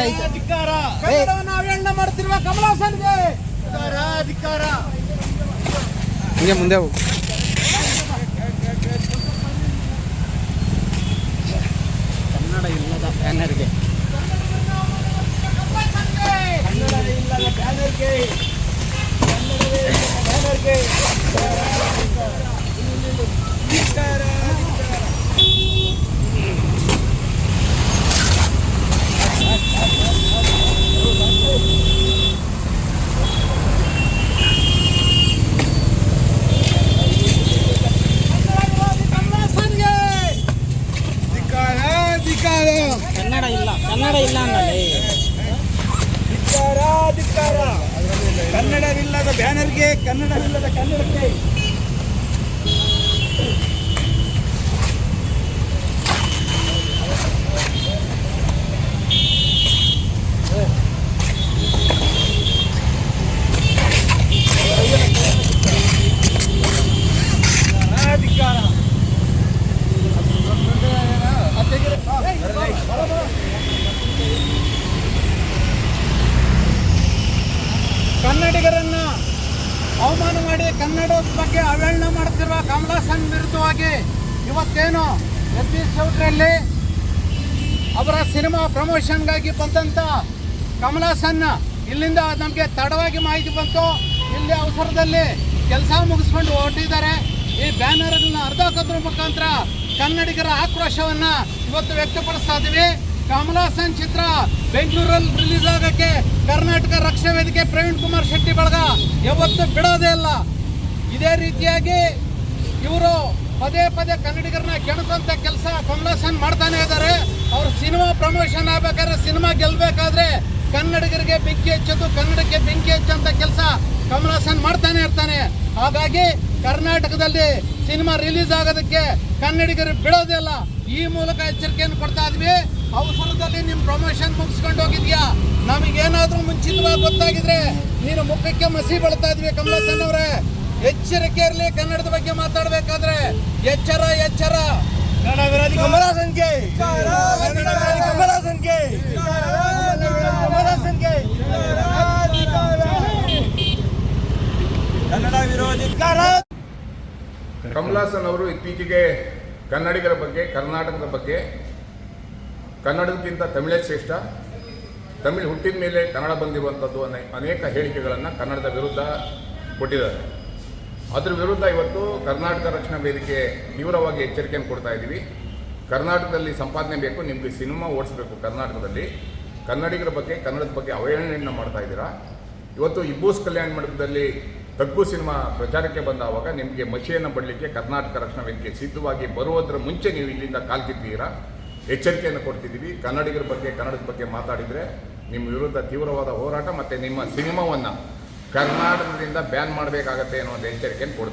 ಐತೆ. ಕನ್ನಡವನ್ನು ಅವಹೇಳನ ಮಾಡ್ತಿರುವ ಕಮಲ್ ಹಾಸನ್ಗೆ ಧಿಕ್ಕಾರ. ಹಿಂಗೆ ಮುಂದೆ ಹೋಗು. ಕನ್ನಡ ಇಲ್ಲದ ಬ್ಯಾನರ್ಗೆ ಕನ್ನಡ ಇಲ್ಲದ ಬ್ಯಾನರ್ಗೆ ಕನ್ನಡ ಇಲ್ಲ ಅನ್ನಲ್ಲಿ. ಧಿಕ್ಕಾರ. ಕನ್ನಡವಿಲ್ಲದ ಬ್ಯಾನರ್ಗೆ, ಕನ್ನಡವಿಲ್ಲದ ಕನ್ನಡಕ್ಕೆ. ಕನ್ನಡಿಗರನ್ನ ಅವಮಾನ ಮಾಡಿ ಕನ್ನಡದ ಬಗ್ಗೆ ಅವಹೇಳನ ಮಾಡುತ್ತಿರುವ ಕಮಲ್ ಹಾಸನ್ ವಿರುದ್ಧವಾಗಿ ಇವತ್ತೇನು ಯತೀಶ್ ಚೌಟ್ರಿಯಲ್ಲಿ ಅವರ ಸಿನಿಮಾ ಪ್ರಮೋಷನ್ಗಾಗಿ ಬಂದಂಥ ಕಮಲ್ ಹಾಸನ್ ಇಲ್ಲಿಂದ ನಮಗೆ ತಡವಾಗಿ ಮಾಹಿತಿ ಬಂತು. ಇಲ್ಲಿ ಅವಸರದಲ್ಲಿ ಕೆಲಸ ಮುಗಿಸ್ಕೊಂಡು ಹೊರಟಿದ್ದಾರೆ. ಈ ಬ್ಯಾನರ್ಗಳನ್ನ ಅರ್ಧಕದ್ರ ಮುಖಾಂತರ ಕನ್ನಡಿಗರ ಆಕ್ರೋಶವನ್ನು ಇವತ್ತು ವ್ಯಕ್ತಪಡಿಸ್ತಾ ಇದ್ದೀವಿ. ಕಮಲ್ ಹಾಸನ್ ಚಿತ್ರ ಬೆಂಗಳೂರಲ್ಲಿ ರಿಲೀಸ್ ಆಗೋಕ್ಕೆ ಕರ್ನಾಟಕ ರಕ್ಷಣಾ ವೇದಿಕೆ ಪ್ರವೀಣ್ ಕುಮಾರ್ ಶೆಟ್ಟಿ ಬಳಗ ಯಾವತ್ತೂ ಬಿಡೋದೇ ಇಲ್ಲ. ಇದೇ ರೀತಿಯಾಗಿ ಇವರು ಪದೇ ಪದೇ ಕನ್ನಡಿಗರನ್ನ ಕೆಣಕುವಂಥ ಕೆಲಸ ಕಮಲ್ ಹಾಸನ್ ಮಾಡ್ತಾನೆ ಇದ್ದಾರೆ. ಅವ್ರ ಸಿನಿಮಾ ಪ್ರಮೋಷನ್ ಆಗಬೇಕಾದ್ರೆ, ಸಿನಿಮಾ ಗೆಲ್ಲಬೇಕಾದ್ರೆ ಕನ್ನಡಿಗರಿಗೆ ಬೆಂಕಿ ಹಚ್ಚೋದು, ಕನ್ನಡಕ್ಕೆ ಬೆಂಕಿ ಹಚ್ಚೋಂಥ ಕೆಲಸ ಕಮಲ್ ಹಾಸನ್ ಮಾಡ್ತಾನೆ ಇರ್ತಾನೆ. ಹಾಗಾಗಿ ಕರ್ನಾಟಕದಲ್ಲಿ ಸಿನಿಮಾ ರಿಲೀಸ್ ಆಗೋದಕ್ಕೆ ಕನ್ನಡಿಗರು ಬಿಡೋದೇ ಇಲ್ಲ. ಈ ಮೂಲಕ ಎಚ್ಚರಿಕೆಯನ್ನು ಕೊಡ್ತಾ ಇದ್ವಿ. ಅವಸರದಲ್ಲಿ ನಿಮ್ಮ ಪ್ರಮೋಷನ್ ಮುಗಿಸ್ಕೊಂಡು ಹೋಗಿದ್ಯಾ, ನಮಗೇನಾದ್ರೂ ಮುಂಚಿತವಾಗಿ ಗೊತ್ತಾಗಿದ್ರೆ ನೀನು ಮುಖಕ್ಕೆ ಮಸಿ ಬಳ್ತಾ ಇದ್ವಿ. ಕಮಲ್ ಹಾಸನ್ ಅವರೇ, ಎಚ್ಚರಿಕೆ ಇರಲಿ. ಕನ್ನಡದ ಬಗ್ಗೆ ಮಾತಾಡಬೇಕಾದ್ರೆ ಎಚ್ಚರ ಎಚ್ಚರ. ಕಮಲ್ ಹಾಸನ್ಗೆ ಕಮಲ್ ಹಾಸನ್ಗೆ ಕಮಲ್ ಹಾಸನ್ಗೆ ಕನ್ನಡ ವಿರೋಧಿ. ಕಮಲ್ ಹಾಸನ್ ಅವರು ಇತ್ತೀಚೆಗೆ ಕನ್ನಡಿಗರ ಬಗ್ಗೆ, ಕರ್ನಾಟಕದ ಬಗ್ಗೆ, ಕನ್ನಡಕ್ಕಿಂತ ತಮಿಳೇ ಶ್ರೇಷ್ಠ, ತಮಿಳು ಹುಟ್ಟಿದ ಮೇಲೆ ಕನ್ನಡ ಬಂದಿರುವಂಥದ್ದು ಅನೇಕ ಹೇಳಿಕೆಗಳನ್ನು ಕನ್ನಡದ ವಿರುದ್ಧ ಕೊಟ್ಟಿದ್ದಾರೆ. ಅದರ ವಿರುದ್ಧ ಇವತ್ತು ಕರ್ನಾಟಕ ರಕ್ಷಣಾ ವೇದಿಕೆ ತೀವ್ರವಾಗಿ ಎಚ್ಚರಿಕೆಯನ್ನು ಕೊಡ್ತಾ ಇದ್ದೀವಿ. ಕರ್ನಾಟಕದಲ್ಲಿ ಸಂಪಾದನೆ ಬೇಕು, ನಿಮಗೆ ಸಿನಿಮಾ ಓಡಿಸ್ಬೇಕು. ಕರ್ನಾಟಕದಲ್ಲಿ ಕನ್ನಡಿಗರ ಬಗ್ಗೆ, ಕನ್ನಡದ ಬಗ್ಗೆ ಅವಹೇಳನೆಯನ್ನು ಮಾಡ್ತಾ ಇದ್ದೀರಾ. ಇವತ್ತು ಇಬ್ಬೂಸ್ ಕಲ್ಯಾಣ ಮಂಟಪದಲ್ಲಿ ತಗ್ಗು ಸಿನಿಮಾ ಪ್ರಚಾರಕ್ಕೆ ಬಂದಾವಾಗ ನಿಮಗೆ ಮಶಿಯನ್ನು ಬಡಲಿಕ್ಕೆ ಕರ್ನಾಟಕ ರಕ್ಷಣಾ ವೇದಿಕೆ ಸಿದ್ಧವಾಗಿ ಬರುವುದರ ಮುಂಚೆ ನೀವು ಇಲ್ಲಿಂದ ಕಾಲ್ಕಿದ್ದೀರಾ. ಎಚ್ಚರಿಕೆಯನ್ನು ಕೊಡ್ತಿದ್ದೀವಿ. ಕನ್ನಡಿಗರ ಬಗ್ಗೆ, ಕನ್ನಡದ ಬಗ್ಗೆ ಮಾತಾಡಿದರೆ ನಿಮ್ಮ ವಿರುದ್ಧ ತೀವ್ರವಾದ ಹೋರಾಟ ಮತ್ತು ನಿಮ್ಮ ಸಿನಿಮಾವನ್ನು ಕರ್ನಾಟಕದಿಂದ ಬ್ಯಾನ್ ಮಾಡಬೇಕಾಗತ್ತೆ ಅನ್ನೋ ಒಂದು ಎಚ್ಚರಿಕೆಯನ್ನು ಕೊಡ್ತಾರೆ.